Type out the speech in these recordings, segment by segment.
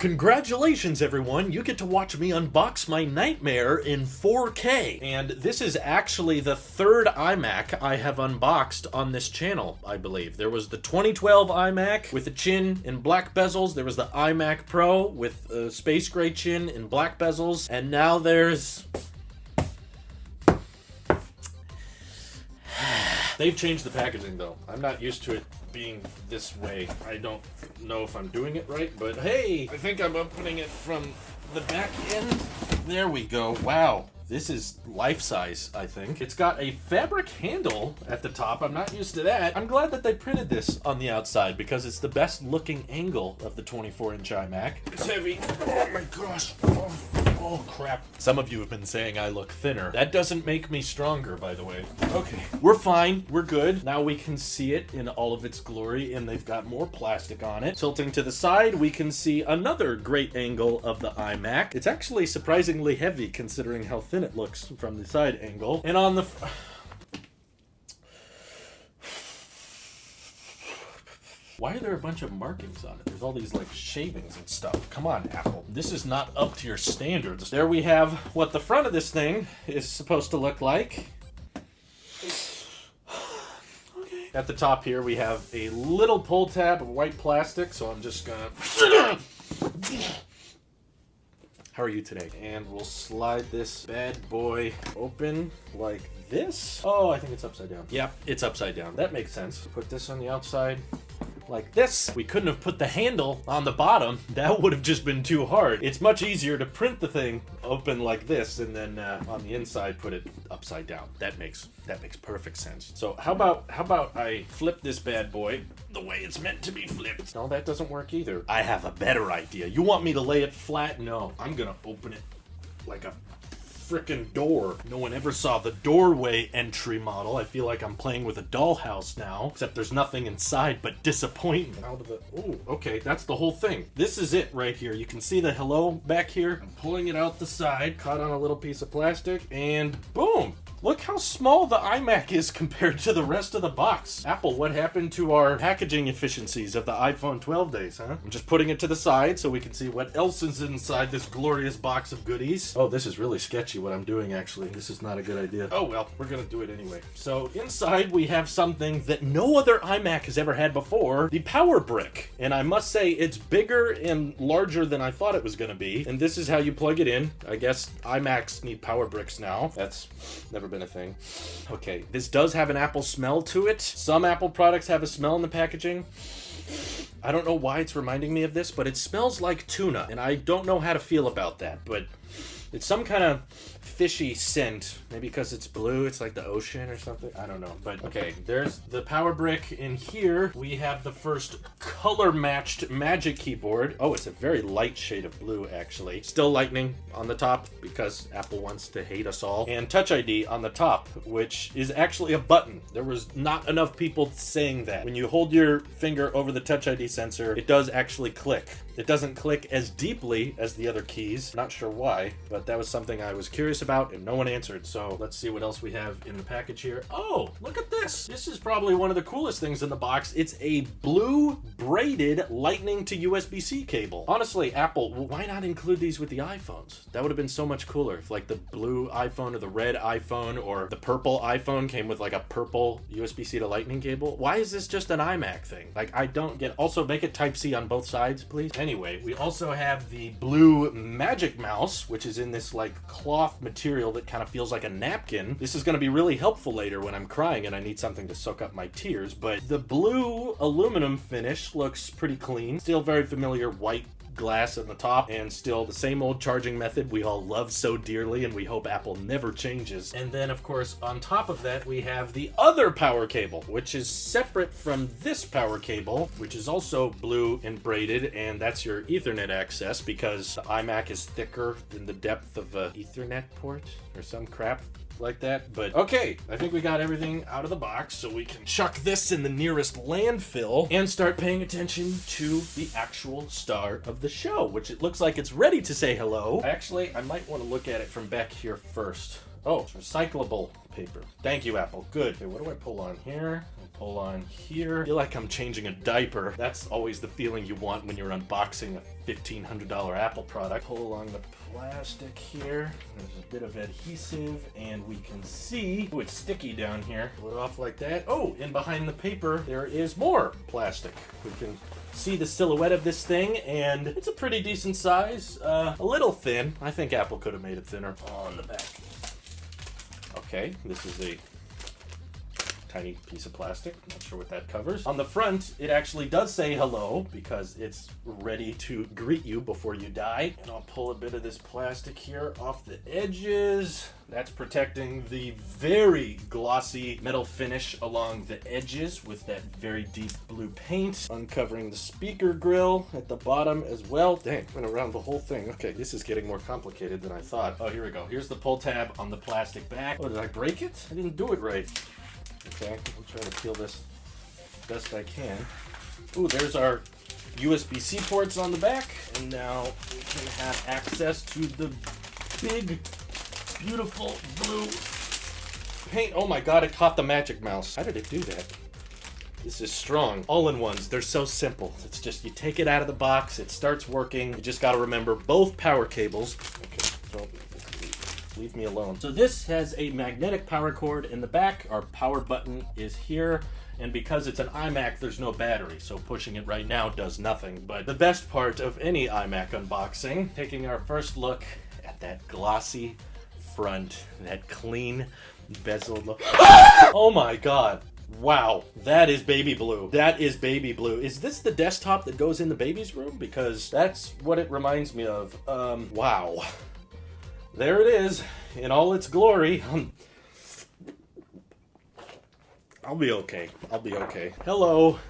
Congratulations, everyone! You get to watch me unbox my nightmare in 4K. And this is actually the third iMac I have unboxed on this channel, I believe. There was the 2012 iMac with the chin and black bezels. There was the iMac Pro with a space gray chin and black bezels. And now there's... They've changed the packaging, though. I'm not used to it being this way. I don't know if I'm doing it right, but hey, I think I'm opening it from the back end. There we go. Wow. This is life-size, I think. It's got a fabric handle at the top. I'm not used to that. I'm glad that they printed this on the outside because it's the best looking angle of the 24-inch iMac. It's heavy. Oh my gosh. Oh crap. Some of you have been saying I look thinner. That doesn't make me stronger, by the way. Okay, we're fine. We're good. Now we can see it in all of its glory, and they've got more plastic on it. Tilting to the side, we can see another great angle of the iMac. It's actually surprisingly heavy considering how thin it looks from the side angle. And on the... Why are there a bunch of markings on it? There's all these like shavings and stuff. Come on, Apple. This is not up to your standards. There we have what the front of this thing is supposed to look like. Okay. At the top here we have a little pull tab of white plastic, so I'm just gonna... How are you today? And we'll slide this bad boy open like this. Oh, I think it's upside down. Yep, it's upside down. That makes sense. Put this on the outside like this. We couldn't have put the handle on the bottom. That would have just been too hard. It's much easier to print the thing open like this and then on the inside put it upside down. That makes perfect sense. So how about I flip this bad boy the way it's meant to be flipped? No, that doesn't work either. I have a better idea. You want me to lay it flat? No, I'm gonna open it like a frickin' door. No one ever saw the doorway entry model. I feel like I'm playing with a dollhouse now, except there's nothing inside but disappointment. Out of the... Oh, okay, that's the whole thing. This is it right here. You can see the hello back here. I'm pulling it out the side, caught on a little piece of plastic, and boom! Look how small the iMac is compared to the rest of the box. Apple, what happened to our packaging efficiencies of the iPhone 12 days, huh? I'm just putting it to the side so we can see what else is inside this glorious box of goodies. Oh, this is really sketchy what I'm doing, actually. This is not a good idea. Oh, well, we're gonna do it anyway. So inside we have something that no other iMac has ever had before, the power brick. And I must say, it's bigger and larger than I thought it was gonna be. And this is how you plug it in. I guess iMacs need power bricks now. That's never been a thing. Okay, this does have an Apple smell to it. Some Apple products have a smell in the packaging. I don't know why it's reminding me of this, but it smells like tuna, and I don't know how to feel about that, but it's some kind of fishy scent. Maybe because it's blue, it's like the ocean or something. I don't know. But okay, there's the power brick. In here, we have the first color-matched Magic Keyboard. Oh, it's a very light shade of blue, actually. Still lightning on the top because Apple wants to hate us all. And Touch ID on the top, which is actually a button. There was not enough people saying that. When you hold your finger over the Touch ID sensor, it does actually click. It doesn't click as deeply as the other keys. Not sure why, but that was something I was curious about and no one answered. So let's see what else we have in the package here. Oh, look at this. This is probably one of the coolest things in the box. It's a blue braided lightning to USB-C cable. Honestly, Apple, why not include these with the iPhones? That would have been so much cooler if like the blue iPhone or the red iPhone or the purple iPhone came with like a purple USB-C to lightning cable. Why is this just an iMac thing? Like, I don't get... Also, make it Type-C on both sides, please. Anyway, we also have the blue Magic Mouse, which is in this like cloth material that kind of feels like a napkin. This is going to be really helpful later when I'm crying and I need something to soak up my tears, but the blue aluminum finish looks pretty clean. Still very familiar white glass on the top, and still the same old charging method we all love so dearly and we hope Apple never changes. And then of course on top of that we have the other power cable, which is separate from this power cable, which is also blue and braided, and that's your Ethernet access because the iMac is thicker than the depth of a Ethernet port or some crap like that. But okay, I think we got everything out of the box, so we can chuck this in the nearest landfill and start paying attention to the actual star of the show, which it looks like it's ready to say hello. Actually, I might want to look at it from back here first. Oh, it's recyclable paper. Thank you, Apple. Good. Okay, what do I pull on here? pull on here. I feel like I'm changing a diaper. That's always the feeling you want when you're unboxing a $1,500 Apple product. Pull along the plastic here. There's a bit of adhesive, and we can see, oh, it's sticky down here. Pull it off like that. Oh, and behind the paper, there is more plastic. We can see the silhouette of this thing, and it's a pretty decent size. A little thin. I think Apple could have made it thinner. On the back. Okay, this is a tiny piece of plastic. Not sure what that covers. On the front, it actually does say hello because it's ready to greet you before you die. And I'll pull a bit of this plastic here off the edges. That's protecting the very glossy metal finish along the edges with that very deep blue paint. Uncovering the speaker grill at the bottom as well. Dang, went around the whole thing. Okay, this is getting more complicated than I thought. Oh, here we go. Here's the pull tab on the plastic back. Oh, did I break it? I didn't do it right. Okay, I'll try to peel this best I can. Ooh, there's our USB-C ports on the back. And now we can have access to the big, beautiful blue paint. Oh my god, it caught the Magic Mouse. How did it do that? This is strong. All-in-ones, they're so simple. It's just, you take it out of the box, it starts working. You just gotta remember both power cables. Okay, so leave me alone. So this has a magnetic power cord in the back. Our power button is here. And because it's an iMac, there's no battery, so pushing it right now does nothing. But the best part of any iMac unboxing, taking our first look at that glossy front, that clean bezeled look. Oh my god. Wow, that is baby blue. That is baby blue. Is this the desktop that goes in the baby's room? Because that's what it reminds me of. Wow. There it is, in all its glory. I'll be okay. I'll be okay. Hello,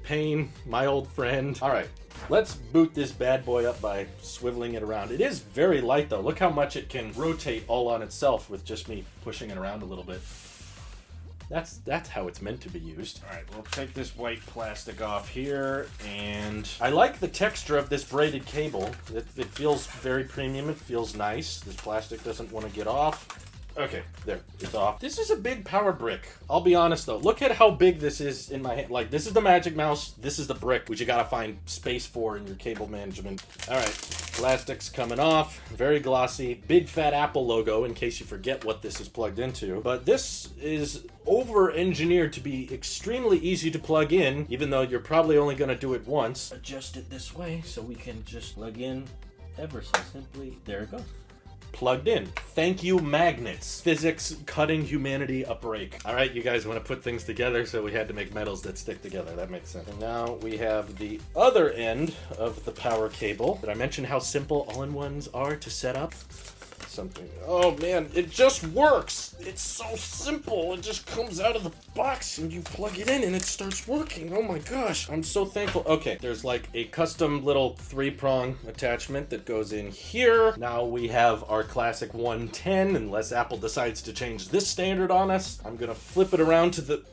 Pain, my old friend. All right, let's boot this bad boy up by swiveling it around. It is very light, though. Look how much it can rotate all on itself with just me pushing it around a little bit. That's how it's meant to be used. All right, we'll take this white plastic off here, and I like the texture of this braided cable. It feels very premium. It feels nice. This plastic doesn't want to get off. Okay, there, it's off. This is a big power brick. I'll be honest though, look at how big this is in my hand. Like, this is the Magic Mouse, this is the brick, which you gotta find space for in your cable management. All right, plastic's coming off, very glossy, big fat Apple logo in case you forget what this is plugged into. But this is over-engineered to be extremely easy to plug in, even though you're probably only gonna do it once. Adjust it this way so we can just plug in ever so simply. There it goes. Plugged in. Thank you, magnets. Physics cutting humanity a break. All right, you guys want to put things together, so we had to make metals that stick together. That makes sense. And now we have the other end of the power cable. Did I mention how simple all-in-ones are to set up? Something. Oh man, it just works. It's so simple. It just comes out of the box and you plug it in and it starts working. Oh my gosh, I'm so thankful. Okay, there's like a custom little 3-prong attachment that goes in here. Now we have our classic 110, unless Apple decides to change this standard on us. I'm gonna flip it around to the...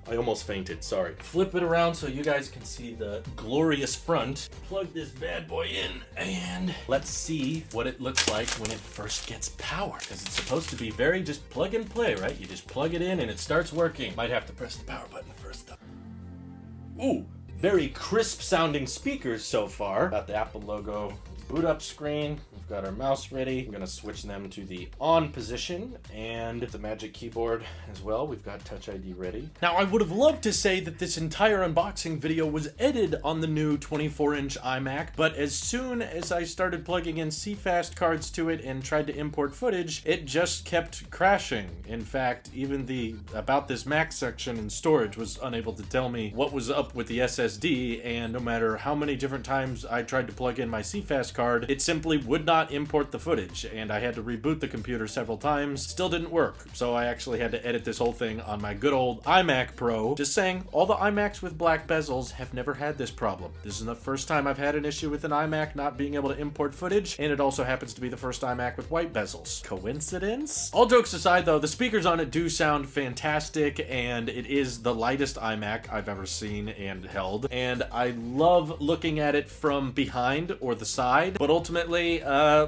I almost fainted, sorry. Flip it around so you guys can see the glorious front. Plug this bad boy in, and let's see what it looks like when it first gets power. Because it's supposed to be very just plug and play, right? You just plug it in and it starts working. Might have to press the power button first though. Ooh, very crisp sounding speakers so far. Got the Apple logo boot up screen. We've got our mouse ready. I'm gonna switch them to the on position and the Magic Keyboard as well. We've got Touch ID ready. Now, I would have loved to say that this entire unboxing video was edited on the new 24-inch iMac, but as soon as I started plugging in CFast cards to it and tried to import footage, it just kept crashing. In fact, even the About This Mac section in storage was unable to tell me what was up with the SSD, and no matter how many different times I tried to plug in my CFast card, it simply would not import the footage, and I had to reboot the computer several times. Still didn't work, so I actually had to edit this whole thing on my good old iMac Pro. Just saying, all the iMacs with black bezels have never had this problem. This is the first time I've had an issue with an iMac not being able to import footage, and it also happens to be the first iMac with white bezels. Coincidence? All jokes aside though, the speakers on it do sound fantastic, and it is the lightest iMac I've ever seen and held, and I love looking at it from behind or the side. ride, but ultimately,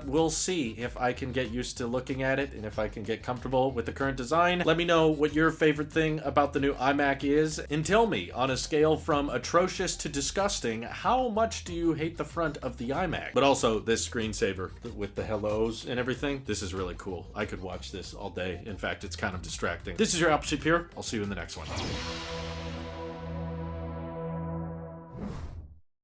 we'll see if I can get used to looking at it and if I can get comfortable with the current design. Let me know what your favorite thing about the new iMac is, and tell me, on a scale from atrocious to disgusting, how much do you hate the front of the iMac? But also, this screensaver with the hellos and everything, this is really cool. I could watch this all day. In fact, it's kind of distracting. This is your Apple Sheep here. I'll see you in the next one.